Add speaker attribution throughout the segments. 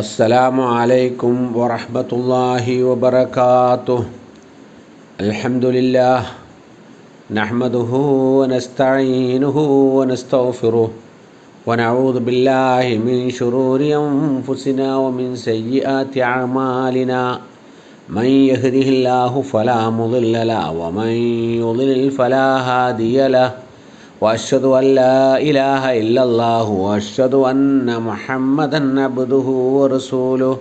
Speaker 1: അസ്സലാമു അലൈക്കും വറഹ്മത്തുള്ളാഹി വബറകാതുഹു. അൽഹംദുലില്ലാഹ് നഹ്മദുഹു വനസ്തഈനുഹു വനസ്തഗ്ഫിറുഹു വനഊദു ബില്ലാഹി മിൻ ശുറൂരി അൻഫുസിനാ വമിൻ സയ്യിആതി അഅ്മാലിനാ. മൻ യഹ്ദിഹില്ലാഹു ഫലാ മുളില്ല ലഹു വമൻ യുളിൽ ഫലാ ഹാദിയ ലഹു. وأشهد أن لا إله إلا الله وأشهد أن محمدا عبده ورسوله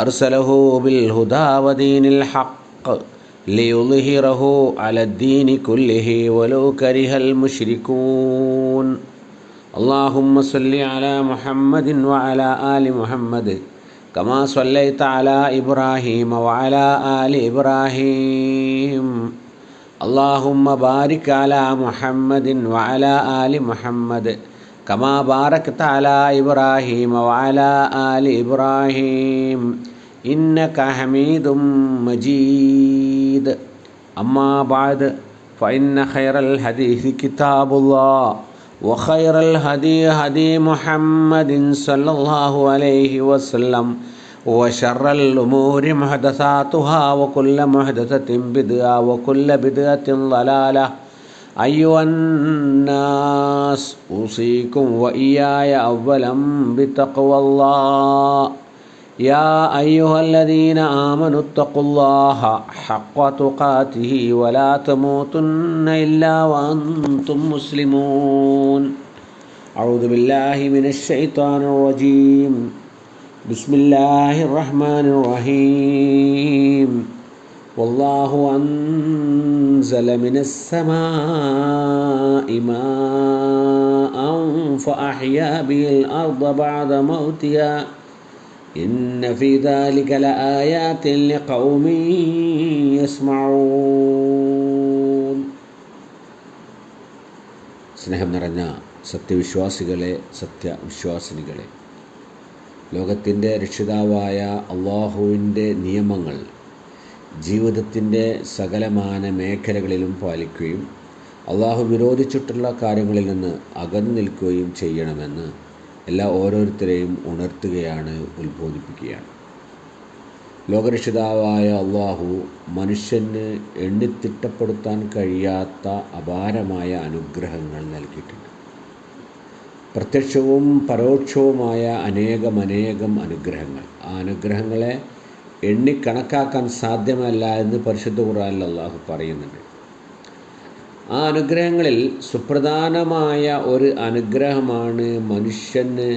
Speaker 1: أرسله بالهدى ودين الحق ليظهره على الدين كله ولو كره المشركون. اللهم صل على محمد وعلى آل محمد كما صليت على إبراهيم وعلى آل إبراهيم. اللهم بارك على محمد وعلى آل محمد كما باركت على إبراهيم وعلى آل إبراهيم إنك حميد مجيد. أما بعد فإن خير الحديث كتاب الله وخير الهدي هدي محمد صلى الله عليه وسلم وشر الأمور محدثاتها وكل محدثة بدعة وكل بدعة ضلالة. أيها الناس أوصيكم وإياي أولا بتقوى الله. يا أيها الذين آمنوا اتقوا الله حق تقاته ولا تموتن إلا وأنتم مسلمون. أعوذ بالله من الشيطان الرجيم. بسم الله الرحمن الرحيم. والله أنزل من السماء ماء فأحيا به الأرض بعد موتها إن في ذلك لآيات لقوم يسمعون. സ്നേഹം നിറഞ്ഞ സത്യവിശ്വാസികളെ, സത്യവിശ്വാസിനികളെ, ലോകത്തിൻ്റെ രക്ഷിതാവായ അള്ളാഹുവിൻ്റെ നിയമങ്ങൾ ജീവിതത്തിൻ്റെ സകലമാന മേഖലകളിലും പാലിക്കുകയും അള്ളാഹു വിരോധിച്ചിട്ടുള്ള കാര്യങ്ങളിൽ നിന്ന് അകന്നു നിൽക്കുകയും ചെയ്യണമെന്ന് ഓരോരുത്തരെയും ഉണർത്തുകയാണ്, ഉത്ബോധിപ്പിക്കുകയാണ്. ലോകരക്ഷിതാവായ അള്ളാഹു മനുഷ്യന് എണ്ണിത്തിട്ടപ്പെടുത്താൻ കഴിയാത്ത അപാരമായ അനുഗ്രഹങ്ങൾ നൽകിയിട്ടുണ്ട്. പ്രത്യക്ഷവും പരോക്ഷവുമായ അനേകം അനുഗ്രഹങ്ങൾ. ആ അനുഗ്രഹങ്ങളെ എണ്ണിക്കണക്കാക്കാൻ സാധ്യമല്ല എന്ന് പരിശുദ്ധ ഖുർആനിൽ അല്ലാഹു പറയുന്നുണ്ട്. ആ അനുഗ്രഹങ്ങളിൽ സുപ്രധാനമായ ഒരു അനുഗ്രഹമാണ് മനുഷ്യന്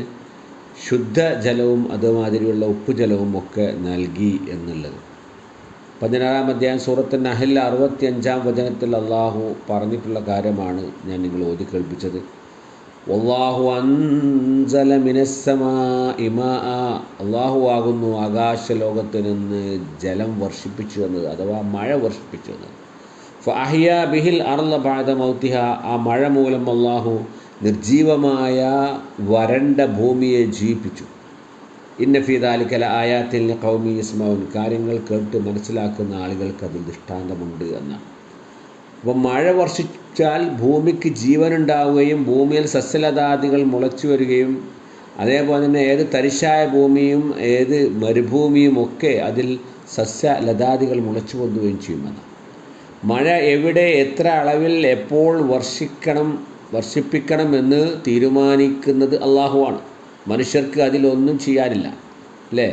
Speaker 1: ശുദ്ധജലവും അതുമാതിരിയുള്ള ഉപ്പുജലവും ഒക്കെ നൽകി എന്നുള്ളത്. 16-ാം അധ്യായം സൂറത്ത് നഹ്ൽ 65-ാം വചനത്തിൽ അല്ലാഹു പറഞ്ഞിട്ടുള്ള കാര്യമാണ് ഞാൻ നിങ്ങൾ ഓതി കേൾപ്പിച്ചത്. വല്ലാഹു അൻസല മിനസ്സമാഇ മാഅ. അല്ലാഹു ആകുന്നു ആകാശലോകത്ത് നിന്ന് ജലം വർഷിപ്പിച്ചു എന്നത്, അഥവാ മഴ വർഷിപ്പിച്ചു എന്നത്. ഫഅഹ്യാ ബിഹിൽ അർള ബഅദ മൗതിഹ. ആ മഴ മൂലം അല്ലാഹു നിർജീവമായ വരണ്ട ഭൂമിയെ ജീവിപ്പിച്ചു. ഇന്ന ഫീ ദാലിക ലആയാത്തിൻ ലിഖൗമി യസ്മഊൻ. കാര്യങ്ങൾ കേട്ട് മനസ്സിലാക്കുന്ന ആളുകൾക്ക് അതിൽ ദൃഷ്ടാന്തമുണ്ട് എന്നാണ്. അപ്പോൾ മഴ വർഷിച്ചാൽ ഭൂമിക്ക് ജീവനുണ്ടാവുകയും ഭൂമിയിൽ സസ്യലതാദികൾ മുളച്ചു വരികയും അതേപോലെ തന്നെ ഏത് തരിശായ ഭൂമിയും ഏത് മരുഭൂമിയും ഒക്കെ അതിൽ സസ്യലതാദികൾ മുളച്ചു പൊന്തുകയും ചെയ്യുമെന്ന്. മഴ എവിടെ, എത്ര അളവിൽ, എപ്പോൾ വർഷിപ്പിക്കണം എന്ന് തീരുമാനിക്കുന്നത് അള്ളാഹുവാണ്. മനുഷ്യർക്ക് അതിലൊന്നും ചെയ്യാനില്ല, അല്ലേ?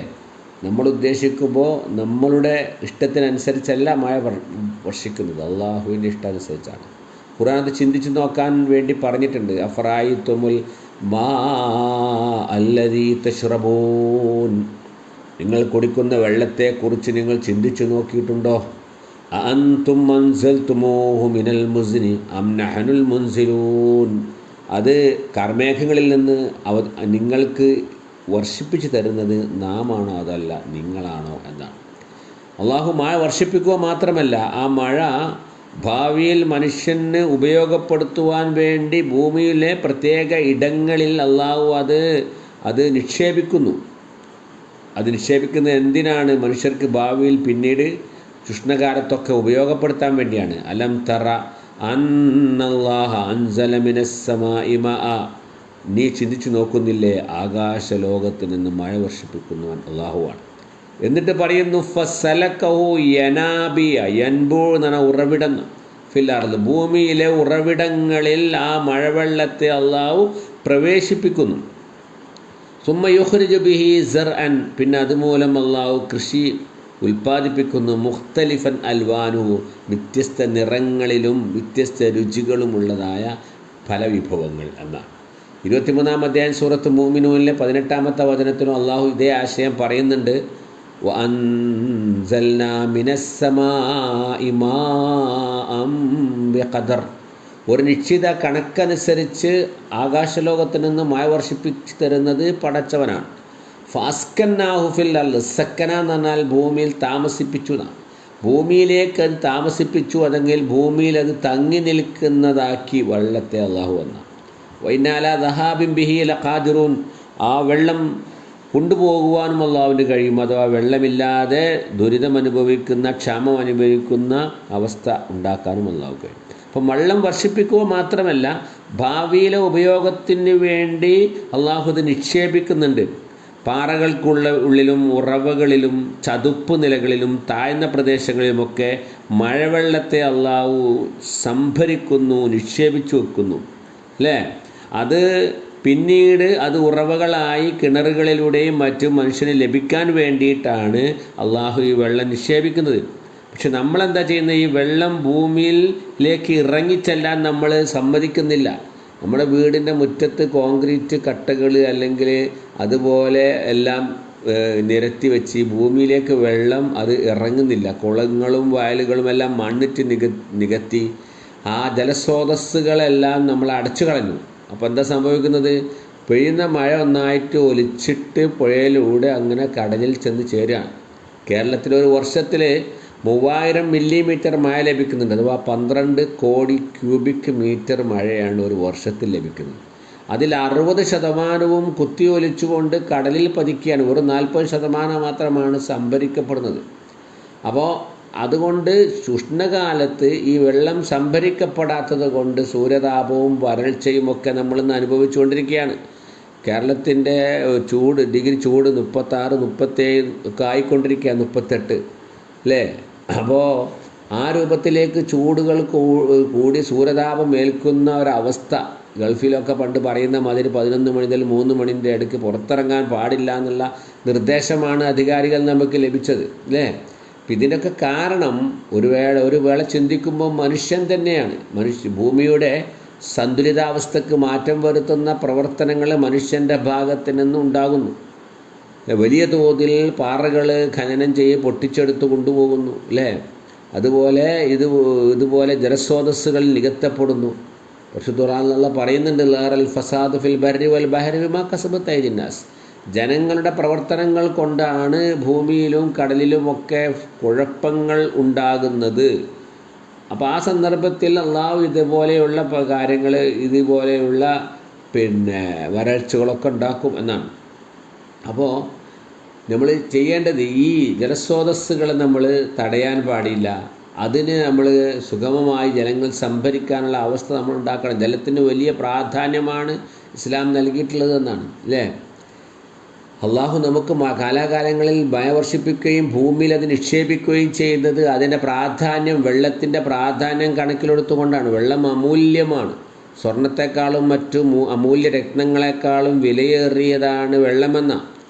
Speaker 1: നമ്മൾ ഉദ്ദേശിക്കുമ്പോൾ നമ്മളുടെ ഇഷ്ടത്തിനനുസരിച്ചല്ല മഴ വർഷിക്കുന്നത്, അള്ളാഹുവിൻ്റെ ഇഷ്ടാനുസരിച്ചാണ്. ഖുർആൻ അത് ചിന്തിച്ച് നോക്കാൻ വേണ്ടി പറഞ്ഞിട്ടുണ്ട്. അഫറഅയ്തുമുൽ മാ അല്ലദീ തശ്റബൂൻ. നിങ്ങൾ കുടിക്കുന്ന വെള്ളത്തെക്കുറിച്ച് നിങ്ങൾ ചിന്തിച്ചു നോക്കിയിട്ടുണ്ടോ? അഅൻതും അൻസൽതുമൂഹു മിനൽ മുസ്നി അം നഹ്നുൽ മുൻസിലൂൻ. അത് കർമേഘങ്ങളിൽ നിന്ന് നിങ്ങൾക്ക് വർഷിപ്പിച്ചു തരുന്നത് നാമാണോ അതല്ല നിങ്ങളാണോ എന്നാണ്. അള്ളാഹു മഴ വർഷിപ്പിക്കുക മാത്രമല്ല, ആ മഴ ഭാവിയിൽ മനുഷ്യന് ഉപയോഗപ്പെടുത്തുവാൻ വേണ്ടി ഭൂമിയിലെ പ്രത്യേക ഇടങ്ങളിൽ അള്ളാഹു അത് നിക്ഷേപിക്കുന്നു. അത് നിക്ഷേപിക്കുന്നത് എന്തിനാണ്? മനുഷ്യർക്ക് ഭാവിയിൽ പിന്നീട് കൃഷ്ണകാലത്തൊക്കെ ഉപയോഗപ്പെടുത്താൻ വേണ്ടിയാണ്. അലം തറ അന്നല്ലാഹ അൻസല മിനസ്സമാഇ മാഅ. നീ ചിന്തിച്ചു നോക്കുന്നില്ലേ, ആകാശലോകത്ത് നിന്ന് മഴ വർഷിപ്പിക്കുന്നവൻ അള്ളാഹുവാണ്. എന്നിട്ട് പറയുന്നു ഫസലക്കഹു യനാബിയ, യൻബൂ എന്ന് പറഞ്ഞാൽ ഉറവിടം, ഫില്ലാർദ് ഭൂമിയിലെ ഉറവിടങ്ങളിൽ ആ മഴവെള്ളത്തെ അള്ളാഹു പ്രവേശിപ്പിക്കുന്നു. സുമ്മ യുഖ്രിജു ബിഹി സർഅൻ, പിന്നെ അതുമൂലം അള്ളാഹു കൃഷി ഉൽപ്പാദിപ്പിക്കുന്നു. മുഖ്തലിഫൻ അൽവാനുഹു, വ്യത്യസ്ത നിറങ്ങളിലും വ്യത്യസ്ത രുചികളുമുള്ളതായ ഫലവിഭവങ്ങൾ എന്നാണ്. 23-ാം അധ്യായം സൂറത്ത് മുഅ്മിനൂനിലെ 18-ാമത്തെ വചനത്തിലും അള്ളാഹു ഇതേ ആശയം പറയുന്നുണ്ട്. വഅൻസൽനാ മിനസ്സമാഇ മാഅൻ ബിഖദർ, ഒരു നിശ്ചിത കണക്കനുസരിച്ച് ആകാശലോകത്ത് നിന്ന് മഴ വർഷിപ്പിച്ചു തരുന്നത് പടച്ചവനാണ്. ഫാസ്കന്നാഹു ഫിൽ അർള്, സക്കന എന്ന് പറഞ്ഞാൽ ഭൂമിയിൽ താമസിപ്പിച്ചു എന്നാണ്. ഭൂമിയിലേക്ക് അത് താമസിപ്പിച്ചു, അതെങ്കിൽ ഭൂമിയിൽ അത് തങ്ങി നിൽക്കുന്നതാക്കി വെള്ളത്തെ അള്ളാഹു എന്നാണ്. വൈനാല ദഹാബിൻ ബിഹി ലഖാദിറൂൻ, ആ വെള്ളം കൊണ്ടുപോകുവാനും അള്ളാഹുവിന് കഴിയും. അഥവാ വെള്ളമില്ലാതെ ദുരിതമനുഭവിക്കുന്ന, ക്ഷാമം അനുഭവിക്കുന്ന അവസ്ഥ ഉണ്ടാക്കാനും അള്ളാഹു കഴിയും. അപ്പം വെള്ളം വർഷിപ്പിക്കുക മാത്രമല്ല, ഭാവിയിലെ ഉപയോഗത്തിന് വേണ്ടി അള്ളാഹു ഇത് നിക്ഷേപിക്കുന്നുണ്ട്. ഉള്ളിലും ഉറവകളിലും ചതുപ്പ് നിലകളിലും താഴ്ന്ന പ്രദേശങ്ങളിലുമൊക്കെ മഴവെള്ളത്തെ അള്ളാഹു സംഭരിക്കുന്നു, നിക്ഷേപിച്ചു വെക്കുന്നു, അല്ലേ? അത് പിന്നീട് അത് ഉറവകളായി കിണറുകളിലൂടെയും മറ്റും മനുഷ്യന് ലഭിക്കാൻ വേണ്ടിയിട്ടാണ് അള്ളാഹു ഈ വെള്ളം നിക്ഷേപിക്കുന്നത്. പക്ഷെ നമ്മളെന്താ ചെയ്യുന്നത്? ഈ വെള്ളം ഭൂമിയിലേക്ക് ഇറങ്ങിച്ചെല്ലാൻ നമ്മൾ സമ്മതിക്കുന്നില്ല. നമ്മുടെ വീടിൻ്റെ മുറ്റത്ത് കോൺക്രീറ്റ് കട്ടകൾ അല്ലെങ്കിൽ അതുപോലെ എല്ലാം നിരത്തി വെച്ച് ഭൂമിയിലേക്ക് വെള്ളം അത് ഇറങ്ങുന്നില്ല. കുളങ്ങളും വയലുകളും എല്ലാം മണ്ണിട്ട് നികത്തി ആ ജലസ്രോതസ്സുകളെല്ലാം നമ്മൾ അടച്ചു കളഞ്ഞു. അപ്പോൾ എന്താ സംഭവിക്കുന്നത്? പെയ്യുന്ന മഴ ഒന്നായിട്ട് ഒലിച്ചിട്ട് പുഴയിലൂടെ അങ്ങനെ കടലിൽ ചെന്ന് ചേരുകയാണ്. കേരളത്തിലൊരു വർഷത്തിൽ 3000 മില്ലിമീറ്റർ മഴ ലഭിക്കുന്നുണ്ട്. അഥവാ 12 കോടി ക്യൂബിക് മീറ്റർ മഴയാണ് ഒരു വർഷത്തിൽ ലഭിക്കുന്നത്. അതിൽ 60% കുത്തിയൊലിച്ചുകൊണ്ട് കടലിൽ പതിക്കുകയാണ്. വെറും 40% മാത്രമാണ് സംഭരിക്കപ്പെടുന്നത്. അപ്പോൾ അതുകൊണ്ട് ഉഷ്ണകാലത്ത് ഈ വെള്ളം സംഭരിക്കപ്പെടാത്തത് കൊണ്ട് സൂര്യതാപവും വരൾച്ചയും ഒക്കെ നമ്മളിന്ന് അനുഭവിച്ചുകൊണ്ടിരിക്കുകയാണ്. കേരളത്തിൻ്റെ ഡിഗ്രി ചൂട് 36, 37 ഒക്കെ ആയിക്കൊണ്ടിരിക്കുക, 38, അല്ലേ? അപ്പോൾ ആ രൂപത്തിലേക്ക് ചൂടുകൾ കൂടി സൂര്യതാപം ഏൽക്കുന്ന ഒരവസ്ഥ ഗൾഫിലൊക്കെ പണ്ട് പറയുന്ന മാതിരി 11 മണി മുതൽ 3 മണിൻ്റെ ഇടയ്ക്ക് പുറത്തിറങ്ങാൻ പാടില്ല എന്നുള്ള നിർദ്ദേശമാണ് അധികാരികൾ നമുക്ക് ലഭിച്ചത്, അല്ലേ? അപ്പം ഇതിൻ്റെയൊക്കെ കാരണം ഒരു വേള ചിന്തിക്കുമ്പോൾ മനുഷ്യൻ തന്നെയാണ്. ഭൂമിയുടെ സന്തുലിതാവസ്ഥക്ക് മാറ്റം വരുത്തുന്ന പ്രവർത്തനങ്ങൾ മനുഷ്യൻ്റെ ഭാഗത്ത് നിന്നും ഉണ്ടാകുന്നു. വലിയ തോതിൽ പാറകൾ ഖനനം ചെയ്ത് പൊട്ടിച്ചെടുത്ത് കൊണ്ടുപോകുന്നു, അല്ലേ? അതുപോലെ ഇതുപോലെ ജലസ്രോതസ്സുകൾ നികത്തപ്പെടുന്നു. പരിശുദ്ധ ഖുർആനിൽ പറയുന്നുണ്ട്, ലഹറൽ ഫസാദു ഫിൽ ബർരി വൽ ബഹരി ബിമാ കസബത് അയ്ദിൻ നാസ്, ജനങ്ങളുടെ പ്രവർത്തനങ്ങൾ കൊണ്ടാണ് ഭൂമിയിലും കടലിലുമൊക്കെ കുഴപ്പങ്ങൾ ഉണ്ടാകുന്നത്. അപ്പോൾ ആ സന്ദർഭത്തിൽ അള്ളാഹു ഇതുപോലെയുള്ള കാര്യങ്ങൾ, ഇതുപോലെയുള്ള വരൾച്ചകളൊക്കെ ഉണ്ടാക്കും എന്നാണ്. അപ്പോൾ നമ്മൾ ചെയ്യേണ്ടത് ഈ ജലസ്രോതസ്സുകൾ നമ്മൾ തടയാൻ പാടില്ല. അതിന് നമ്മൾ സുഗമമായി ജലങ്ങൾ സംഭരിക്കാനുള്ള അവസ്ഥ നമ്മൾ ഉണ്ടാക്കണം. ജലത്തിന് വലിയ പ്രാധാന്യമാണ് ഇസ്ലാം നൽകിയിട്ടുള്ളത് എന്നാണ്, അല്ലേ? അള്ളാഹു നമുക്ക് കാലാകാലങ്ങളിൽ മഴ വർഷിപ്പിക്കുകയും ഭൂമിയിൽ അത് നിക്ഷേപിക്കുകയും ചെയ്യുന്നത് അതിൻ്റെ പ്രാധാന്യം, വെള്ളത്തിൻ്റെ പ്രാധാന്യം കണക്കിലെടുത്തുകൊണ്ടാണ്. വെള്ളം അമൂല്യമാണ്. സ്വർണത്തെക്കാളും മറ്റു അമൂല്യ രത്നങ്ങളെക്കാളും വിലയേറിയതാണ് വെള്ളമെന്ന.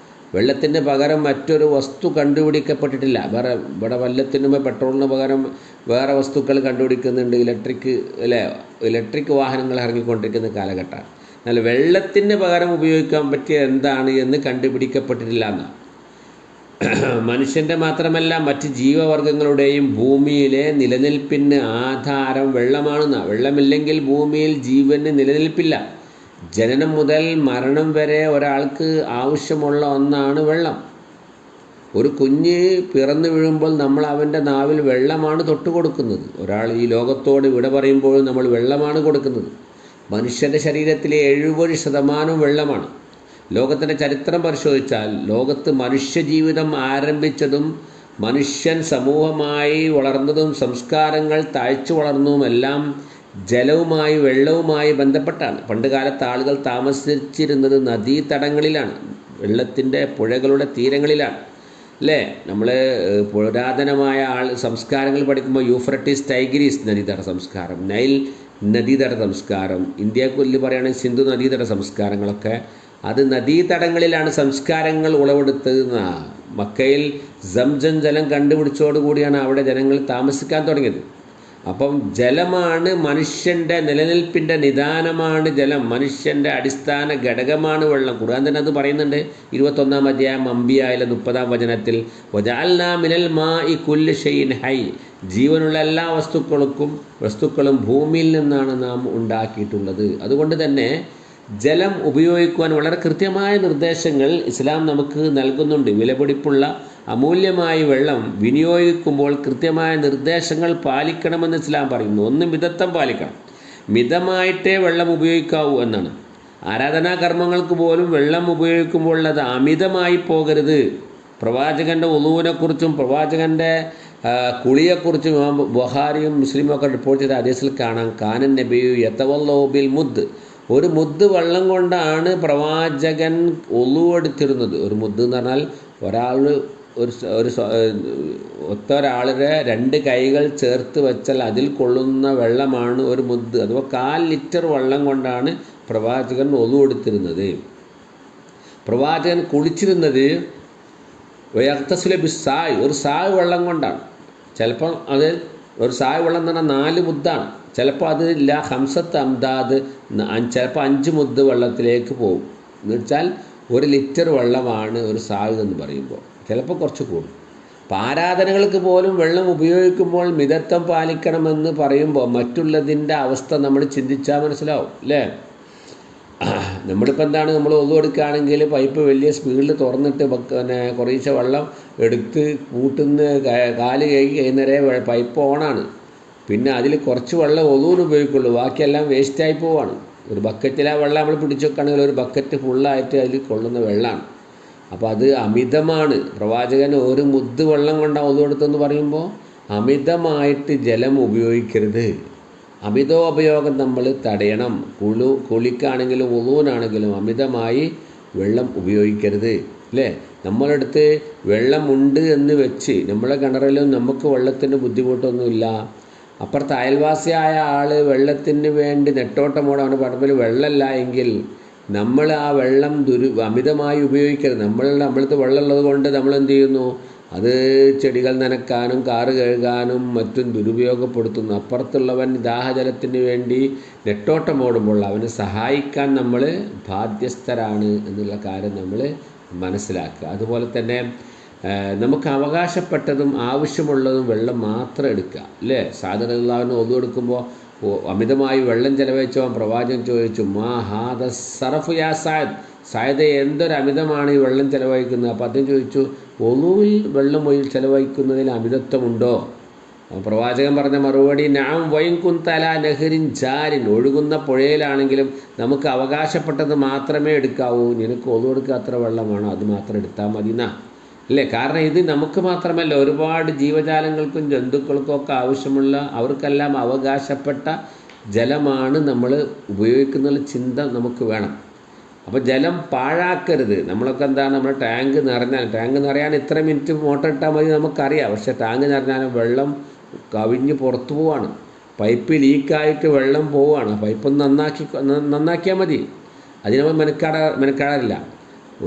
Speaker 1: വെള്ളത്തിന് പകരം മറ്റൊരു വസ്തു കണ്ടുപിടിക്കപ്പെട്ടിട്ടില്ല. ഇവിടെ വല്ലത്തിനുമേ പെട്രോളിന് പകരം വേറെ വസ്തുക്കൾ കണ്ടുപിടിക്കുന്നുണ്ട്. ഇലക്ട്രിക് വാഹനങ്ങൾ ഇറങ്ങിക്കൊണ്ടിരിക്കുന്ന കാലഘട്ടമാണ്. എന്നാൽ വെള്ളത്തിന് പകരം ഉപയോഗിക്കാൻ പറ്റിയ എന്താണ് എന്ന് കണ്ടുപിടിക്കപ്പെട്ടിട്ടില്ല എന്നാണ്. മനുഷ്യൻ്റെ മാത്രമല്ല മറ്റ് ജീവവർഗങ്ങളുടെയും ഭൂമിയിലെ നിലനിൽപ്പിന് ആധാരം വെള്ളമാണെന്നാണ്. വെള്ളമില്ലെങ്കിൽ ഭൂമിയിൽ ജീവന് നിലനിൽപ്പില്ല. ജനനം മുതൽ മരണം വരെ ഒരാൾക്ക് ആവശ്യമുള്ള ഒന്നാണ് വെള്ളം. ഒരു കുഞ്ഞ് പിറന്നു വീഴുമ്പോൾ നമ്മൾ അവൻ്റെ നാവിൽ വെള്ളമാണ് തൊട്ട് കൊടുക്കുന്നത്. ഒരാൾ ഈ ലോകത്തോട് വിട പറയുമ്പോൾ നമ്മൾ വെള്ളമാണ് കൊടുക്കുന്നത്. മനുഷ്യൻ്റെ ശരീരത്തിലെ 70% വെള്ളമാണ്. ലോകത്തിൻ്റെ ചരിത്രം പരിശോധിച്ചാൽ ലോകത്ത് മനുഷ്യജീവിതം ആരംഭിച്ചതും മനുഷ്യൻ സമൂഹമായി വളർന്നതും സംസ്കാരങ്ങൾ താഴ്ച വളർന്നതുമെല്ലാം ജലവുമായി വെള്ളവുമായി ബന്ധപ്പെട്ടാണ്. പണ്ട് കാലത്ത് ആളുകൾ താമസിച്ചിരുന്നത് നദീതടങ്ങളിലാണ്, വെള്ളത്തിൻ്റെ പുഴകളുടെ തീരങ്ങളിലാണ്. അല്ലേ? നമ്മൾ പുരാതനമായ സംസ്കാരങ്ങൾ പഠിക്കുമ്പോൾ യൂഫ്രട്ടീസ് ടൈഗ്രീസ് നദീതട സംസ്കാരം, നൈൽ നദീതട സംസ്കാരം, ഇന്ത്യക്കുള്ളിൽ പറയുകയാണെങ്കിൽ സിന്ധു നദീതട സംസ്കാരങ്ങളൊക്കെ അത് നദീതടങ്ങളിലാണ് സംസ്കാരങ്ങൾ ഉളവെടുത്തത്. മക്കയിൽ സംസം ജലം കണ്ടുപിടിച്ചോടുകൂടിയാണ് അവിടെ ജനങ്ങൾ താമസിക്കാൻ തുടങ്ങിയത്. അപ്പം ജലമാണ് മനുഷ്യൻ്റെ നിലനിൽപ്പിൻ്റെ നിദാനമാണ് ജലം, മനുഷ്യൻ്റെ അടിസ്ഥാന ഘടകമാണ് വെള്ളം. ഖുർആൻ തന്നെ അത് പറയുന്നുണ്ട്. 21-ാം അധ്യായം അംബിയായിലെ 30-ാം വചനത്തിൽ വജഅൽനാ മിനൽ മാഇ കുല്ലി ഷൈഇൻ ഹൈ, ജീവനുള്ള എല്ലാ വസ്തുക്കളും ഭൂമിയിൽ നിന്നാണ് നാം ഉണ്ടാക്കിയിട്ടുള്ളത്. അതുകൊണ്ട് തന്നെ ജലം ഉപയോഗിക്കുവാൻ വളരെ കൃത്യമായ നിർദ്ദേശങ്ങൾ ഇസ്ലാം നമുക്ക് നൽകുന്നുണ്ട്. വിലപിടിപ്പുള്ള അമൂല്യമായ വെള്ളം വിനിയോഗിക്കുമ്പോൾ കൃത്യമായ നിർദ്ദേശങ്ങൾ പാലിക്കണമെന്ന് ഇസ്ലാം പറയുന്നു. ഒന്ന്, മിതത്വം പാലിക്കണം. മിതമായിട്ടേ വെള്ളം ഉപയോഗിക്കാവൂ എന്നാണ്. ആരാധനാകർമ്മങ്ങൾക്ക് പോലും വെള്ളം ഉപയോഗിക്കുമ്പോൾ അത് അമിതമായി പോകരുത്. പ്രവാചകൻ്റെ ഉളുവിനെക്കുറിച്ചും പ്രവാചകൻ്റെ കുളിയെക്കുറിച്ചും ബുഖാരിയും മുസ്ലിമും ഒക്കെ റിപ്പോർട്ട് ചെയ്ത ഹദീസിൽ കാണാം, കാനൻ നബിയു യതവല്ലഉ ബിൽ മുദ്, ഒരു മുദ് വെള്ളം കൊണ്ടാണ് പ്രവാചകൻ ഒളു എടുത്തിരുന്നത്. ഒരു മുദ് എന്ന് പറഞ്ഞാൽ ഒരാളുടെ 2 കൈകൾ ചേർത്ത് വെച്ചാൽ അതിൽ കൊള്ളുന്ന വെള്ളമാണ് ഒരു മുദ്. അഥവാ 1/4 ലിറ്റർ വെള്ളം കൊണ്ടാണ് പ്രവാചകൻ ഒളു എടുത്തിരുന്നത്. പ്രവാചകൻ കുളിച്ചിരുന്നത് വയഗ്തസില ബിസ്സായ്, ഒരു സായ് വെള്ളം കൊണ്ടാണ്. ചിലപ്പം അത് ഒരു സായ് വെള്ളം എന്ന് പറഞ്ഞാൽ 4 മുദ്ദാണ്. ചിലപ്പോൾ അത് ഇല്ല ഹംസത്ത് അംദാദ്, ചിലപ്പോൾ 5 മുദ്ദ് വെള്ളത്തിലേക്ക് പോകും. എന്ന് വെച്ചാൽ 1 ലിറ്റർ വെള്ളമാണ് ഒരു സായ് എന്ന് പറയുമ്പോൾ. ചിലപ്പോൾ കുറച്ച് കൂടും. അപ്പോൾ ആരാധനകൾക്ക് പോലും വെള്ളം ഉപയോഗിക്കുമ്പോൾ മിതത്വം പാലിക്കണമെന്ന് പറയുമ്പോൾ മറ്റുള്ളതിൻ്റെ അവസ്ഥ നമ്മൾ ചിന്തിച്ചാൽ മനസ്സിലാവും. അല്ലേ? നമ്മളിപ്പോൾ എന്താണ്, നമ്മൾ ഒതു എടുക്കുകയാണെങ്കിൽ പൈപ്പ് വലിയ സ്പീഡിൽ തുറന്നിട്ട് കുറേശ്ശെ വെള്ളം എടുത്ത് കൂട്ടുന്ന കാല് കഴുകി കഴിയുന്നവരെ പൈപ്പ് ഓണാണ്. പിന്നെ അതിൽ കുറച്ച് വെള്ളം ഒതുവിന് ഉപയോഗിക്കുള്ളൂ, ബാക്കിയെല്ലാം വേസ്റ്റായി പോവാണ്. ഒരു ബക്കറ്റിൽ ആ വെള്ളം നമ്മൾ പിടിച്ചു വെക്കുകയാണെങ്കിൽ ഒരു ബക്കറ്റ് ഫുള്ളായിട്ട് അതിൽ കൊള്ളുന്ന വെള്ളമാണ്. അപ്പോൾ അത് അമിതമാണ്. പ്രവാചകൻ ഒരു മുദ്ദ് വെള്ളം കൊണ്ടാണ് ഒതു എടുത്തെന്ന് പറയുമ്പോൾ അമിതമായിട്ട് ജലം ഉപയോഗിക്കരുത്. അമിതോപയോഗം നമ്മൾ തടയണം. കുളിക്കാണെങ്കിലും ഒളുവിനാണെങ്കിലും അമിതമായി വെള്ളം ഉപയോഗിക്കരുത്. അല്ലേ? നമ്മളടുത്ത് വെള്ളമുണ്ട് എന്ന് വെച്ച് നമ്മളെ കിണറിലും നമുക്ക് വെള്ളത്തിന് ബുദ്ധിമുട്ടൊന്നുമില്ല, അപ്പുറത്ത് അയൽവാസിയായ ആൾ വെള്ളത്തിന് വേണ്ടി നെട്ടോട്ടമോടാണ്, പറമ്പിൽ വെള്ളമില്ല എങ്കിൽ നമ്മൾ ആ വെള്ളം അമിതമായി ഉപയോഗിക്കരുത്. നമ്മളടുത്ത് വെള്ളമുള്ളത് കൊണ്ട് നമ്മൾ എന്ത് ചെയ്യുന്നു, അത് ചെടികൾ നനയ്ക്കാനും കാറ് കഴുകാനും മറ്റും ദുരുപയോഗപ്പെടുത്തുന്നു. അപ്പുറത്തുള്ളവൻ ദാഹജലത്തിന് വേണ്ടി നെട്ടോട്ടമോടുമ്പോൾ അവനെ സഹായിക്കാൻ നമ്മൾ ബാധ്യസ്ഥരാണ് എന്നുള്ള കാര്യം നമ്മൾ മനസ്സിലാക്കുക. അതുപോലെ തന്നെ നമുക്ക് അവകാശപ്പെട്ടതും ആവശ്യമുള്ളതും വെള്ളം മാത്രം എടുക്കുക. അല്ലേ? സാദ് റളിയല്ലാഹു ഒതു എടുക്കുമ്പോൾ അമിതമായി വെള്ളം ചെലവഴിച്ചവൻ പ്രവാചകൻ ചോദിച്ചു, മാ ഹാദ സറഫ് യാ സാദ്, സായദ് എന്തൊരു അമിതമാണ് ഈ വെള്ളം ചെലവഴിക്കുന്നത്. അപ്പോൾ അദ്ദേഹം ചോദിച്ചു, ഒളുവിൽ വെള്ളം ചെലവഴിക്കുന്നതിൽ അമിതത്വമുണ്ടോ? പ്രവാചകൻ പറഞ്ഞ മറുപടി, നാം വൈൻ കുന്തല നെഹ്റിൻ ജാരിൻ, ഒഴുകുന്ന പുഴയിലാണെങ്കിലും നമുക്ക് അവകാശപ്പെട്ടത് മാത്രമേ എടുക്കാവൂ. നിനക്ക് ഒളു എടുക്കാത്ര വെള്ളമാണോ അത് മാത്രം എടുത്താൽ മതി എന്നാ. അല്ലേ? കാരണം ഇത് നമുക്ക് മാത്രമല്ല, ഒരുപാട് ജീവജാലങ്ങൾക്കും ജന്തുക്കൾക്കും ഒക്കെ ആവശ്യമുള്ള, അവർക്കെല്ലാം അവകാശപ്പെട്ട ജലമാണ് നമ്മൾ ഉപയോഗിക്കുന്ന ചിന്ത നമുക്ക് വേണം. അപ്പോൾ ജലം പാഴാക്കരുത്. നമ്മളൊക്കെ എന്താണ്, നമ്മുടെ ടാങ്ക് നിറയാൻ ഇത്ര മിനിറ്റ് മോട്ടർ ഇട്ടാൽ മതി നമുക്കറിയാം. പക്ഷേ ടാങ്ക് നിറഞ്ഞാലും വെള്ളം കവിഞ്ഞ് പുറത്തു പോവാണ്, പൈപ്പ് ലീക്കായിട്ട് വെള്ളം പോവുകയാണ്. പൈപ്പൊന്ന് നന്നാക്കിയാൽ മതി. അതിന് നമ്മൾ മെനക്കാടാറില്ല.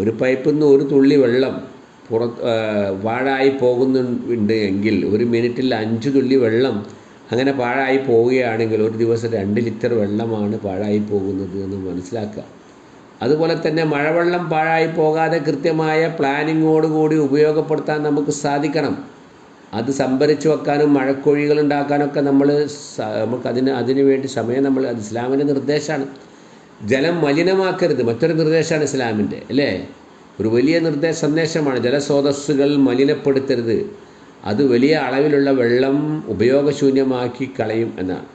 Speaker 1: ഒരു പൈപ്പിൽ നിന്ന് ഒരു തുള്ളി വെള്ളം പാഴായി പോകുന്നുണ്ട് എങ്കിൽ 1 മിനിറ്റിൽ 5 തുള്ളി വെള്ളം അങ്ങനെ പാഴായി പോവുകയാണെങ്കിൽ ഒരു ദിവസം 2 ലിറ്റർ വെള്ളമാണ് പാഴായി പോകുന്നത് എന്ന് മനസ്സിലാക്കുക. അതുപോലെ തന്നെ മഴവെള്ളം പാഴായി പോകാതെ കൃത്യമായ പ്ലാനിങ്ങോടുകൂടി ഉപയോഗപ്പെടുത്താൻ നമുക്ക് സാധിക്കണം. അത് സംഭരിച്ചു വെക്കാനും മഴക്കൊഴികൾ ഉണ്ടാക്കാനൊക്കെ അതിനു വേണ്ടി സമയം അത് ഇസ്ലാമിൻ്റെ നിർദ്ദേശമാണ്. ജലം മലിനമാക്കരുത്, മറ്റൊരു നിർദ്ദേശമാണ് ഇസ്ലാമിൻ്റെ. അല്ലേ? ഒരു വലിയ സന്ദേശമാണ്. ജലസ്രോതസ്സുകൾ മലിനപ്പെടുത്തരുത്, അത് വലിയ അളവിലുള്ള വെള്ളം ഉപയോഗശൂന്യമാക്കി കളയും എന്നാണ്.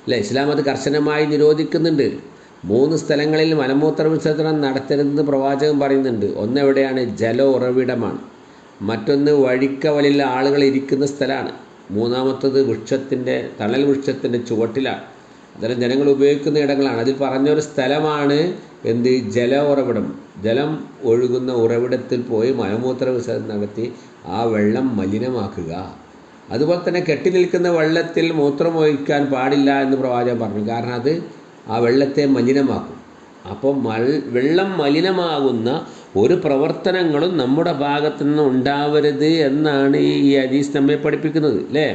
Speaker 1: അല്ലേ? ഇസ്ലാം അത് കർശനമായി നിരോധിക്കുന്നുണ്ട്. 3 സ്ഥലങ്ങളിൽ മലമൂത്ര വിസർജനം നടത്തരുതെന്ന് പ്രവാചകൻ പറയുന്നുണ്ട്. ഒന്നെവിടെയാണ്? ജല ഉറവിടമാണ്. മറ്റൊന്ന് വഴിക്കവലിൽ ആളുകൾ ഇരിക്കുന്ന സ്ഥലമാണ്. മൂന്നാമത്തത് തണൽ വൃക്ഷത്തിൻ്റെ ചുവട്ടിലാണ്. അതെല്ലാം ജനങ്ങൾ ഉപയോഗിക്കുന്ന ഇടങ്ങളാണ്. അതിൽ പറഞ്ഞൊരു സ്ഥലമാണ് ജല ഉറവിടം. ജലം ഒഴുകുന്ന ഉറവിടത്തിൽ പോയി മലമൂത്ര വിസർജനം നടത്തി ആ വെള്ളം മലിനമാക്കുക. അതുപോലെ തന്നെ കെട്ടി നിൽക്കുന്ന വെള്ളത്തിൽ മൂത്രമൊഴിക്കാൻ പാടില്ല എന്ന് പ്രവാചകൻ പറഞ്ഞു. കാരണം അത് ആ വെള്ളത്തെ മലിനമാക്കും. അപ്പോൾ വെള്ളം മലിനമാകുന്ന ഒരു പ്രവർത്തനങ്ങളും നമ്മുടെ ഭാഗത്തു നിന്ന് ഉണ്ടാവരുത് എന്നാണ് ഈ ഹദീസ് നമ്മെ പഠിപ്പിക്കുന്നത്, അല്ലേ?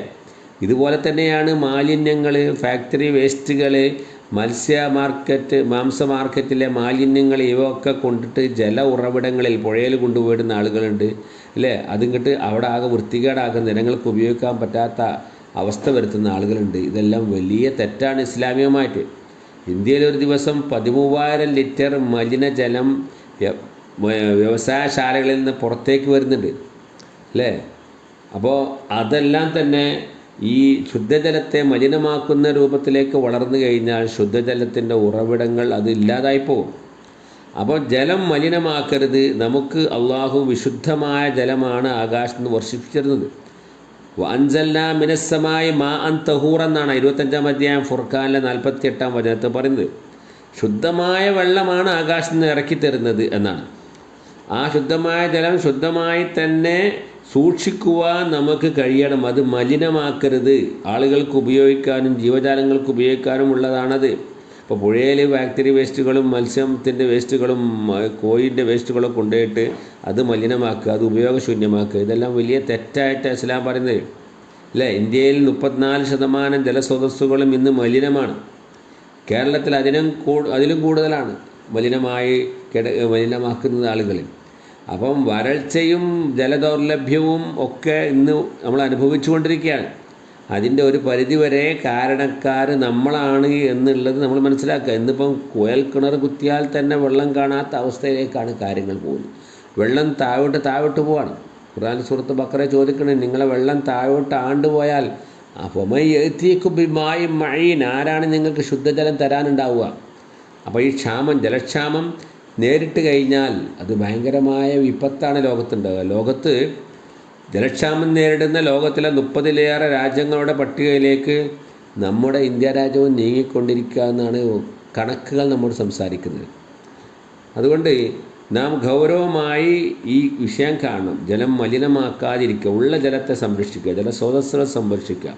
Speaker 1: ഇതുപോലെ തന്നെയാണ് മാലിന്യങ്ങൾ, ഫാക്ടറി വേസ്റ്റുകൾ, മാംസ മാർക്കറ്റിലെ മാലിന്യങ്ങൾ, ഇവയൊക്കെ കൊണ്ടിട്ട് ജല ഉറവിടങ്ങളിൽ പുഴയിൽ കൊണ്ടുപോയിടുന്ന ആളുകളുണ്ട്, അല്ലേ? അതിങ്ങോട്ട് അവിടെ ആകെ വൃത്തികേടാകുന്ന ജനങ്ങൾക്ക് ഉപയോഗിക്കാൻ പറ്റാത്ത അവസ്ഥ വരുത്തുന്ന ആളുകളുണ്ട്. ഇതെല്ലാം വലിയ തെറ്റാണ് ഇസ്ലാമികമായിട്ട്. ഇന്ത്യയിൽ ഒരു ദിവസം 13,000 ലിറ്റർ മലിനജലം വ്യവസായശാലകളിൽ നിന്ന് പുറത്തേക്ക് വരുന്നുണ്ട്, അല്ലേ? അപ്പോൾ അതെല്ലാം തന്നെ ഈ ശുദ്ധജലത്തെ മലിനമാക്കുന്ന രൂപത്തിലേക്ക് വളർന്നു കഴിഞ്ഞാൽ ശുദ്ധജലത്തിൻ്റെ ഉറവിടങ്ങൾ അത് ഇല്ലാതായി പോകും. അപ്പോൾ ജലം മലിനമാക്കരുത്. നമുക്ക് അള്ളാഹു വിശുദ്ധമായ ജലമാണ് ആകാശത്ത് നിന്ന് വർഷിപ്പിച്ചിരുന്നത്. വഅൻസൽനാ മിനസ്സമായി മാഅൻ തഹൂറ എന്നാണ് 25-ാം അധ്യായം ഫുർഖാനിലെ 48-ാം വചനത്തിൽ പറയുന്നത്. ശുദ്ധമായ വെള്ളമാണ് ആകാശത്ത് നിന്ന് ഇറക്കി തരുന്നത് എന്നാണ്. ആ ശുദ്ധമായ ജലം ശുദ്ധമായി തന്നെ സൂക്ഷിക്കുവാൻ നമുക്ക് കഴിയണം. അത് മലിനമാക്കരുത്. ആളുകൾക്ക് ഉപയോഗിക്കാനും ജീവജാലങ്ങൾക്ക് ഉപയോഗിക്കാനും ഉള്ളതാണത്. ഇപ്പോൾ പുഴയിൽ ഫാക്ടറി വേസ്റ്റുകളും മത്സ്യത്തിൻ്റെ വേസ്റ്റുകളും കോഴിൻ്റെ വേസ്റ്റുകളും കൊണ്ടുപോയിട്ട് അത് മലിനമാക്കുക, അത് ഉപയോഗശൂന്യമാക്കുക, ഇതെല്ലാം വലിയ തെറ്റായിട്ട് ഇസ്ലാം പറയുന്നത്, അല്ലേ? ഇന്ത്യയിൽ 34% ജലസ്രോതസ്സുകളും ഇന്ന് മലിനമാണ്. കേരളത്തിൽ അതിലും കൂടുതലാണ് മലിനമാക്കുന്നത് ആളുകൾ. അപ്പം വരൾച്ചയും ജലദൗർലഭ്യവും ഒക്കെ ഇന്ന് നമ്മൾ അനുഭവിച്ചുകൊണ്ടിരിക്കുകയാണ്. അതിൻ്റെ ഒരു പരിധിവരെ കാരണക്കാർ നമ്മളാണ് എന്നുള്ളത് നമ്മൾ മനസ്സിലാക്കുക. ഇന്നിപ്പം കുഴൽക്കിണർ കുത്തിയാൽ തന്നെ വെള്ളം കാണാത്ത അവസ്ഥയിലേക്കാണ് കാര്യങ്ങൾ പോകുന്നത്. വെള്ളം താഴോട്ട് പോവാണ്. ഖുർആൻ സൂറത്ത് ബഖറ ചോദിക്കണേ, നിങ്ങളെ വെള്ളം താഴോട്ട് ആണ്ടുപോയാൽ അപ്പോൾ മായി മഴീൻ, ആരാണ് നിങ്ങൾക്ക് ശുദ്ധജലം തരാനുണ്ടാവുക? അപ്പോൾ ഈ ജലക്ഷാമം നേരിട്ട് കഴിഞ്ഞാൽ അത് ഭയങ്കരമായ വിപത്താണ് ലോകത്തുണ്ടാവുക. ലോകത്ത് ജലക്ഷാമം നേരിടുന്ന ലോകത്തിലെ 30-ലേറെ രാജ്യങ്ങളുടെ പട്ടികയിലേക്ക് നമ്മുടെ ഇന്ത്യ രാജ്യവും നീങ്ങിക്കൊണ്ടിരിക്കുക എന്നാണ് കണക്കുകൾ നമ്മോട് സംസാരിക്കുന്നത്. അതുകൊണ്ട് നാം ഗൗരവമായി ഈ വിഷയം കാണണം. ജലം മലിനമാക്കാതിരിക്കുക, ഉള്ള ജലത്തെ സംരക്ഷിക്കുക, ജലസ്രോതസ്സുകളെ സംരക്ഷിക്കുക.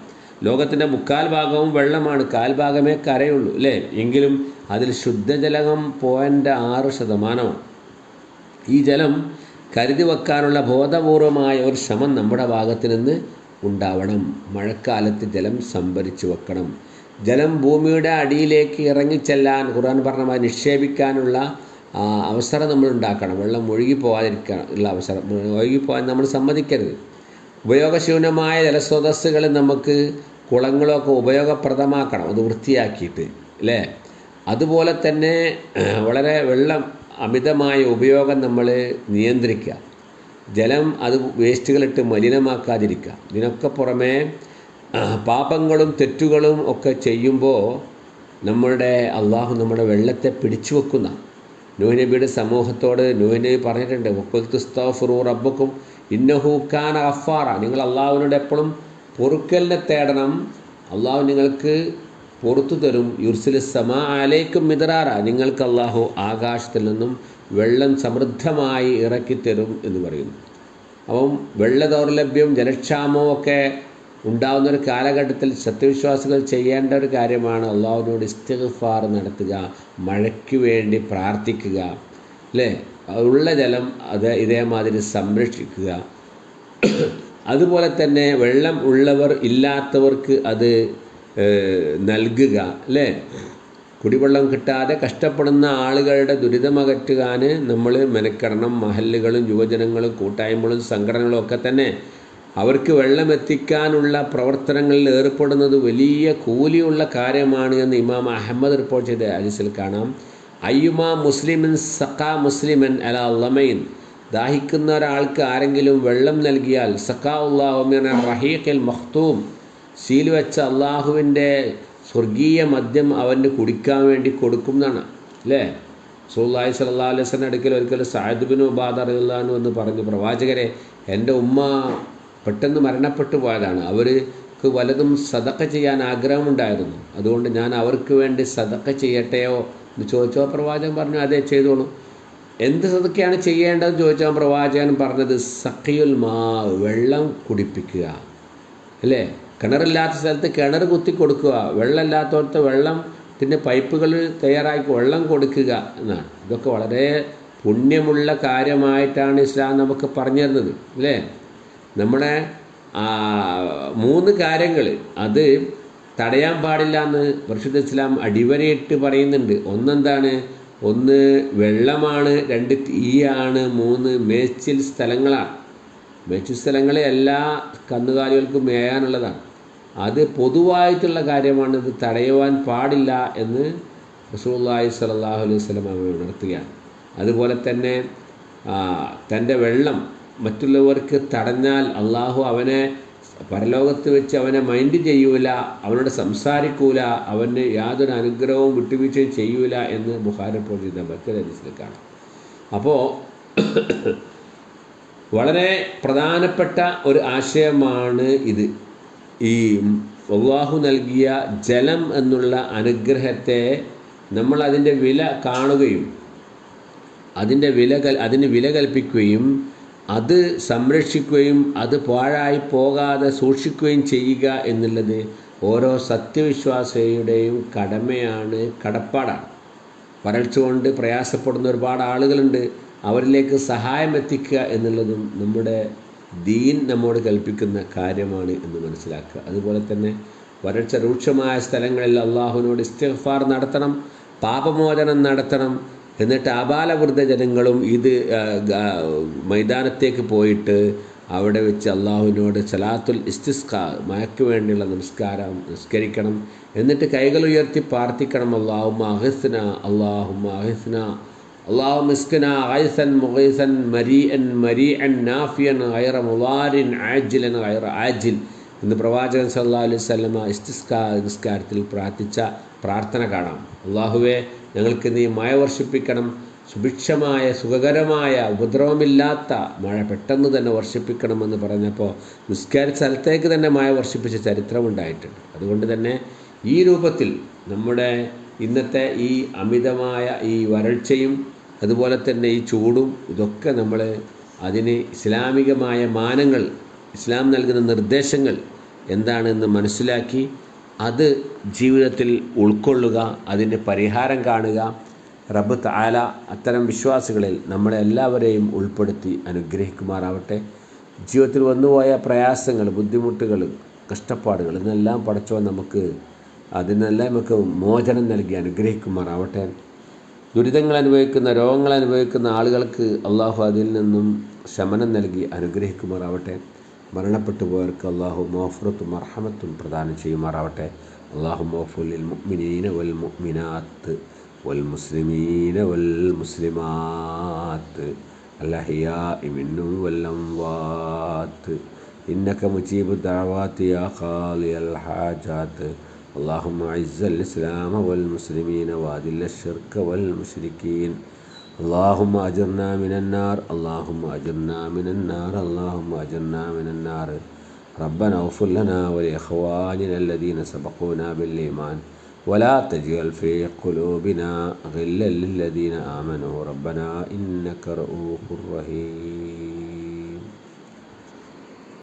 Speaker 1: ലോകത്തിൻ്റെ 3/4 ഭാഗവും വെള്ളമാണ്, 1/4 ഭാഗമേ കരയുള്ളൂ, അല്ലേ? എങ്കിലും അതിൽ ശുദ്ധജലം 0.6%. ഈ ജലം കരുതി വെക്കാനുള്ള ബോധപൂർവമായ ഒരു ശ്രമം നമ്മുടെ ഭാഗത്ത് നിന്ന് ഉണ്ടാവണം. മഴക്കാലത്ത് ജലം സംഭരിച്ചു വെക്കണം. ജലം ഭൂമിയുടെ അടിയിലേക്ക് ഇറങ്ങിച്ചെല്ലാൻ ഖുർആൻ പറഞ്ഞ നിക്ഷേപിക്കാനുള്ള അവസരം നമ്മൾ ഉണ്ടാക്കണം. വെള്ളം ഒഴുകിപ്പോകാതിരിക്കാനുള്ള അവസരം, ഒഴുകിപ്പോകാൻ നമ്മൾ സമ്മതിക്കരുത്. ഉപയോഗശൂന്യമായ ജലസ്രോതസ്സുകൾ നമുക്ക് കുളങ്ങളൊക്കെ ഉപയോഗപ്രദമാക്കണം, അത് വൃത്തിയാക്കിയിട്ട്, അല്ലേ? അതുപോലെ തന്നെ വളരെ വെള്ളം അമിതമായ ഉപയോഗം നമ്മൾ നിയന്ത്രിക്കുക. ജലം അത് വേസ്റ്റുകളിട്ട് മലിനമാക്കാതിരിക്കുക. ഇതിനൊക്കെ പുറമെ പാപങ്ങളും തെറ്റുകളും ഒക്കെ ചെയ്യുമ്പോൾ അള്ളാഹു നമ്മുടെ വെള്ളത്തെ പിടിച്ചു വെക്കുന്ന നൂഹ് നബിയുടെ സമൂഹത്തോട് നൂഹ് നബി പറഞ്ഞിട്ടുണ്ട്, വഖുൽതുസ്തഗ്ഫിറൂ റബ്ബക്കും ഇന്നഹു കാന ഗഫാറ, നിങ്ങൾ അള്ളാഹുവിനോട് എപ്പോഴും പൊറുക്കലിനെ തേടണം, അള്ളാഹു നിങ്ങൾക്ക് പുറത്തു തരും. യുർസിലിസ് സമാ അലൈക്കും മിദ്റാറ, നിങ്ങൾക്ക് അള്ളാഹു ആകാശത്തിൽ നിന്നും വെള്ളം സമൃദ്ധമായി ഇറക്കിത്തരും എന്ന് പറയുന്നു. അപ്പം വെള്ള ദൗർലഭ്യം ജലക്ഷാമവും ഒക്കെ ഉണ്ടാകുന്ന ഒരു കാലഘട്ടത്തിൽ സത്യവിശ്വാസികൾ ചെയ്യേണ്ട ഒരു കാര്യമാണ് അള്ളാഹുവിനോട് ഇസ്തിഗ്ഫാർ നടത്തുക, മഴയ്ക്ക് വേണ്ടി പ്രാർത്ഥിക്കുക, അല്ലേ? ഉള്ള ജലം ഇതേമാതിരി സംരക്ഷിക്കുക. അതുപോലെ തന്നെ വെള്ളം ഉള്ളവർ ഇല്ലാത്തവർക്ക് അത് നൽകുക, അല്ലേ? കുടിവെള്ളം കിട്ടാതെ കഷ്ടപ്പെടുന്ന ആളുകളുടെ ദുരിതമകറ്റുവാൻ നമ്മൾ മെനക്കെടണം. മഹല്ലുകളും യുവജനങ്ങളും കൂട്ടായ്മകളും സംഘടനകളും ഒക്കെ തന്നെ അവർക്ക് വെള്ളം എത്തിക്കാനുള്ള പ്രവർത്തനങ്ങളിൽ ഏർപ്പെടുന്നത് വലിയ കൂലിയുള്ള കാര്യമാണ് എന്ന് ഇമാം അഹമ്മദ് റിപ്പോർട്ട് ചെയ്ത ഹദീസിൽ കാണാം. അയ്യുമാ മുസ്ലിമിൻ സഖാ മുസ്ലിമൻ അലാ ലമൈൻ, ദാഹിക്കുന്ന ഒരാൾക്ക് ആരെങ്കിലും വെള്ളം നൽകിയാൽ സഖാ അല്ലാഹു മിന റഹീഖിൽ മഖ്തൂം, സീൽ വെച്ച അള്ളാഹുവിൻ്റെ സ്വർഗീയ മദ്യം അവന് കുടിക്കാൻ വേണ്ടി കൊടുക്കും എന്നാണ്, അല്ലേ? റസൂലുള്ളാഹി സ്വല്ലല്ലാഹു അലൈഹി വസല്ലം അടുക്കൽ ഒരിക്കൽ സഅദ് ബിൻ ഉബാദ റളിയല്ലാഹു അൻഹു എന്ന് പറഞ്ഞു, പ്രവാചകരെ, എൻ്റെ ഉമ്മ പെട്ടെന്ന് മരണപ്പെട്ടു പോയതാണ്, അവർ അവർക്ക് വലതും സദക്ക ചെയ്യാൻ ആഗ്രഹമുണ്ടായിരുന്നു. അതുകൊണ്ട് ഞാൻ അവർക്ക് വേണ്ടി സദക്ക ചെയ്യട്ടെയോ എന്ന് ചോദിച്ചോ പ്രവാചകൻ പറഞ്ഞു, അതെ ചെയ്തോളൂ. എന്ത് സദക്കയാണ് ചെയ്യേണ്ടതെന്ന് ചോദിച്ചാൽ പ്രവാചകൻ പറഞ്ഞത് സഖിയുൽ മാ, വെള്ളം കുടിപ്പിക്കുക. അല്ലേ? കിണറില്ലാത്ത സ്ഥലത്ത് കിണർ കുത്തി കൊടുക്കുക, വെള്ളമില്ലാത്തടത്ത് വെള്ളത്തിൻ്റെ പൈപ്പുകൾ തയ്യാറാക്കി വെള്ളം കൊടുക്കുക എന്നാണ്. ഇതൊക്കെ വളരെ പുണ്യമുള്ള കാര്യമായിട്ടാണ് ഇസ്ലാം നമുക്ക് പറഞ്ഞു തരുന്നത്. അല്ലേ? നമ്മുടെ 3 കാര്യങ്ങൾ അത് തടയാൻ പാടില്ല എന്ന് പരിശുദ്ധ ഇസ്ലാം അടിവരയിട്ട് പറയുന്നുണ്ട്. ഒന്നെന്താണ്? 1 വെള്ളമാണ്, 2 തീയാണ്, 3 മേച്ചിൽ സ്ഥലങ്ങളാണ്. മേച്ചിൽ സ്ഥലങ്ങൾ എല്ലാ കന്നുകാലികൾക്കും മേയാനുള്ളതാണ്. അത് പൊതുവായിട്ടുള്ള കാര്യമാണ്, ഇത് തടയുവാൻ പാടില്ല എന്ന് റസൂലുള്ളാഹി സ്വല്ലല്ലാഹു അലൈഹി വസല്ലം ഉണർത്തുകയാണ്. അതുപോലെ തന്നെ തൻ്റെ വെള്ളം മറ്റുള്ളവർക്ക് തടഞ്ഞാൽ അള്ളാഹു അവനെ പരലോകത്ത് വെച്ച് അവനെ മൈൻഡ് ചെയ്യൂല, അവനോട് സംസാരിക്കൂല, അവന് യാതൊരു അനുഗ്രഹവും വിട്ടുവീഴ്ചയും ചെയ്യൂല എന്ന് ബുഖാരി പോലുള്ള മറ്റൊരു ഹദീസിൽ കാണാം. അപ്പോൾ വളരെ പ്രധാനപ്പെട്ട ഒരു ആശയമാണ് ഇത്. ഈ അല്ലാഹു നൽകിയ ജലം എന്നുള്ള അനുഗ്രഹത്തെ നമ്മൾ അതിൻ്റെ വില കാണുകയും അതിന് വില കൽപ്പിക്കുകയും അത് സംരക്ഷിക്കുകയും അത് പാഴായി പോകാതെ സൂക്ഷിക്കുകയും ചെയ്യുക എന്നുള്ളത് ഓരോ സത്യവിശ്വാസിയുടെയും കടമയാണ്, കടപ്പാടാണ്. വരൾച്ച കൊണ്ട് പ്രയാസപ്പെടുന്ന ഒരുപാട് ആളുകളുണ്ട്. അവരിലേക്ക് സഹായം എത്തിക്കുക എന്നുള്ളതും നമ്മുടെ ദീൻ നമ്മോട് കൽപ്പിക്കുന്ന കാര്യമാണ് എന്ന് മനസ്സിലാക്കുക. അതുപോലെ തന്നെ വരൾച്ച രൂക്ഷമായ സ്ഥലങ്ങളിൽ അള്ളാഹുവിനോട് ഇസ്തിഗ്ഫാർ നടത്തണം, പാപമോചനം നടത്തണം. എന്നിട്ട് ആബാലവൃദ്ധ ജനങ്ങളും ഇത് മൈതാനത്തേക്ക് പോയിട്ട് അവിടെ വെച്ച് അള്ളാഹുവിനോട് സലാത്തുൽ ഇസ്തിസ്ഖാ, മഴയ്ക്ക് വേണ്ടിയുള്ള നിസ്കരിക്കണം. എന്നിട്ട് കൈകൾ ഉയർത്തി പ്രാർത്ഥിക്കണം, അല്ലാഹുമ്മ അഗ്ഹിസ്നാ, അല്ലാഹുമ്മ അഗ്ഹിസ്നാ, അല്ലാഹുമ്മ ഇസ്ഖിനാ ഗൈസൻ മുഗീസൻ മരീഅൻ നാഫിയൻ ഗൈറ മുളാരിൻ ആജിലൻ ഗൈറ ആജിൽ എന്ന് പ്രവാചകൻ സല്ലല്ലാഹു അലൈഹി വസല്ലമ ഇസ്തിസ്ഖാ നിസ്കാരത്തിൽ പ്രാർത്ഥിച്ച പ്രാർത്ഥന കാണാം. അല്ലാഹുവേ, ഞങ്ങൾക്ക് നീ മഴ വർഷിപ്പിക്കണം, സുഭിക്ഷമായ സുഖകരമായ ഉപദ്രവമില്ലാത്ത മഴ പെട്ടെന്ന് തന്നെ വർഷിപ്പിക്കണമെന്ന് പറഞ്ഞപ്പോൾ നിസ്കാര സ്ഥലത്തേക്ക് തന്നെ മഴ വർഷിപ്പിച്ച ചരിത്രമുണ്ടായിട്ടുണ്ട്. അതുകൊണ്ട് തന്നെ ഈ രൂപത്തിൽ നമ്മുടെ ഇന്നത്തെ ഈ അമിതമായ ഈ വരൾച്ചയും അതുപോലെ തന്നെ ഈ ചൂടും ഇതൊക്കെ നമ്മൾ അതിന് ഇസ്ലാമികമായ മാനങ്ങൾ, ഇസ്ലാം നൽകുന്ന നിർദ്ദേശങ്ങൾ എന്താണെന്ന് മനസ്സിലാക്കി അത് ജീവിതത്തിൽ ഉൾക്കൊള്ളുക, അതിൻ്റെ പരിഹാരം കാണുക. റബ്ബ് തആല അത്തരം വിശ്വാസികളിൽ നമ്മളെല്ലാവരെയും ഉൾപ്പെടുത്തി അനുഗ്രഹിക്കുമാറാവട്ടെ. ജീവിതത്തിൽ വന്നുപോയ പ്രയാസങ്ങൾ, ബുദ്ധിമുട്ടുകൾ, കഷ്ടപ്പാടുകൾ ഇതെല്ലാം പടച്ചവൻ അതിനെല്ലാം നമുക്ക് മോചനം നൽകി അനുഗ്രഹിക്കുമാറാവട്ടെ. ദുരിതങ്ങൾ അനുഭവിക്കുന്ന, രോഗങ്ങൾ അനുഭവിക്കുന്ന ആളുകൾക്ക് അള്ളാഹു അതിൽ നിന്നും ശമനം നൽകി അനുഗ്രഹിക്കുമാറാവട്ടെ. മരണപ്പെട്ടു പോയവർക്ക് അള്ളാഹു മഗ്ഫിറത്തും മർഹമത്തും പ്രദാനം ചെയ്യുമാറാവട്ടെ. അള്ളാഹു മഗ്ഫിർ ലിൽ മുഅ്മിനീന വൽ മുഅ്മിനാത്ത് വൽ മുസ്ലിമീന വൽ മുസ്ലിമാത്ത് അൽ അഹ്യാഇ മിൻഹും വൽ അംവാത്ത് ഇന്നക മുജീബു ദഅവാതി യാ ഖാദിയൽ ഹാജാത്ത്. اللهم أعز الإسلام والمسلمين وأذل الشرك والمشركين. اللهم أجرنا من النار، اللهم أجرنا من النار، اللهم أجرنا من النار. ربنا اغفر لنا ولإخواننا الذين سبقونا بالإيمان ولا تجعل في قلوبنا غلا للذين آمنوا ربنا إنك رؤوف رحيم.